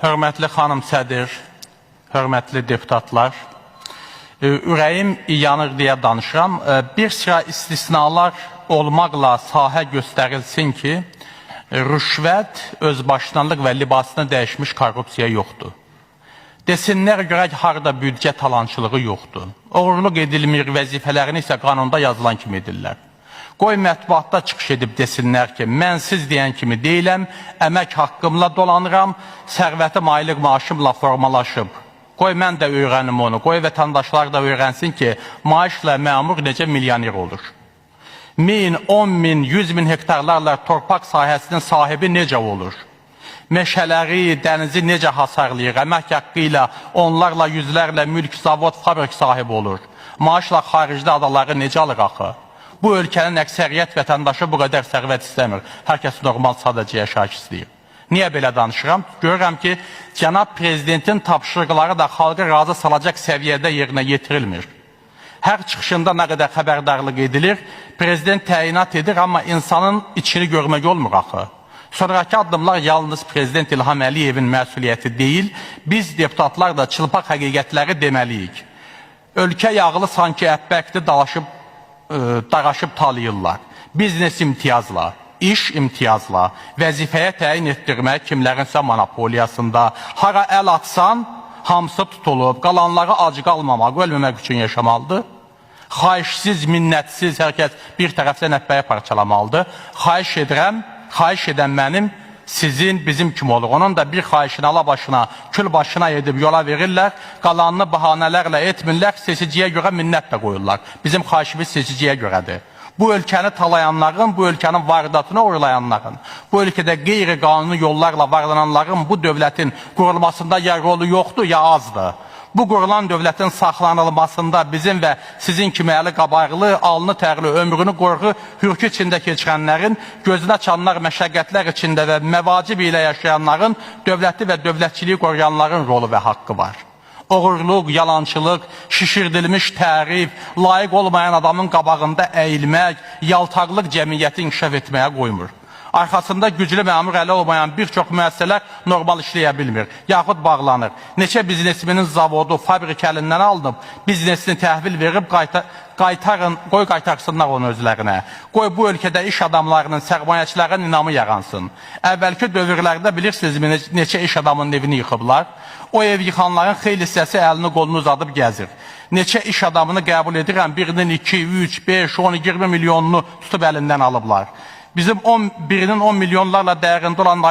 Hörmətli xanım sədir, hörmətli deputatlar, ürəyim yanır deyə danışıram. Bir sıra istisnalar olmaqla sahə göstərilsin ki, rüşvət, özbaşınalıq və libasını dəyişmiş korrupsiya yoxdur. Desinlər görək, harada büdcə talançılığı yoxdur. Uğurluq edilmir, vəzifələrini isə qanunda yazılan kimi edirlər. Qoy mətbuatda çıxış edib desinlər ki, mən siz deyən kimi deyiləm, əmək haqqımla dolanıram, sərvətim aylıq maaşımla formalaşıb. Qoy mən də öyrənim onu, qoy vətəndaşlar da öyrənsin ki, maaşla məmur necə milyoner olur. 1000, 10 min, 100 min hektarlarla torpaq sahəsinin sahibi necə olur? Meşələri, dənizi necə hasarlayır? Əmək haqqı ilə onlarla, yüzlərlə mülk, zavod, fabrik sahibi olur. Maaşla xaricdə adaları necə alır axı? Bu ölkənin əksəriyyət vətəndaşı bu qədər sərvət istəmir. Hər kəs normal sadəcə yaşayış istəyir. Niyə belə danışıram? Görürəm ki, cənab prezidentin tapşırıqları da xalqı razı salacaq səviyyədə yerinə yetirilmir. Hər çıxışında nə qədər xəbərdarlıq edilir, prezident təyinat edir, amma insanın içini görmək olmur axı. Sonraki addımlar yalnız prezident İlham Əliyevin məsuliyyəti deyil, biz deputatlar da çılpaq həqiqətləri deməliyik. Ölkə yağılı sanki ətbəkli daraşıb talayırlar. Biznes imtiyazla, iş imtiyazla, vəzifəyə təyin etdirmək kimlərinsə monopoliyasında, hara əl atsan, hamısı tutulub, qalanları ac qalmamaq, ölməmək üçün yaşamalıdır. Xahişsiz, minnətsiz, hər kəs bir tərəfdən ətbəyə parçalamalıdır. Xahiş edən mənim, sizin, bizim kim olur? Onun da bir xahişini ala başına, kül başına edib yola verirlər, qalanını bahanələrlə etmirlər, seçiciyə görə minnət də qoyurlar. Bizim xahişimiz seçiciyə görədir. Bu ölkəni talayanların, bu ölkənin varidatını oylayanların, bu ölkədə qeyri-qanuni yollarla varlananların bu dövlətin qurulmasında ya rolu yoxdur, ya azdır. Bu qurulan dövlətin saxlanılmasında bizim və sizin kimi əli qabarlı, alnı tərli, ömrünü qorxu, hürkü içində keçirənlərin, gözünə çanlar məşəqqətlər içində və məvacib ilə yaşayanların, dövləti və dövlətçiliyi qoruyanların rolu və haqqı var. Oğurluq, yalançılıq, şişirdilmiş tərif, layiq olmayan adamın qabağında əyilmək, yaltaqlıq cəmiyyəti inkişaf etməyə qoymur. Arxasında güclü məmur əli olmayan bir çox müəssisələr normal işləyə bilmir, yaxud bağlanır. Neçə biznesminin zavodu, fabrik əlindən alınıb, biznesini təhvil verib qoy qaytarsınlar onu özlərinə. Qoy bu ölkədə iş adamlarının, sərmayəçilərin inamı yaransın. Əvvəlki dövrlərdə bilirsinizmi neçə iş adamının evini yıxıblar? O ev yıxanların xeyli hissəsi əlini qolunu uzadıb gəzir. Neçə iş adamını qəbul edirəm, birinin 2, 3, 5, 10, 20 milyonunu tutub əlindən alıblar. Bizim birinin 10 milyonlarla dəyərində olan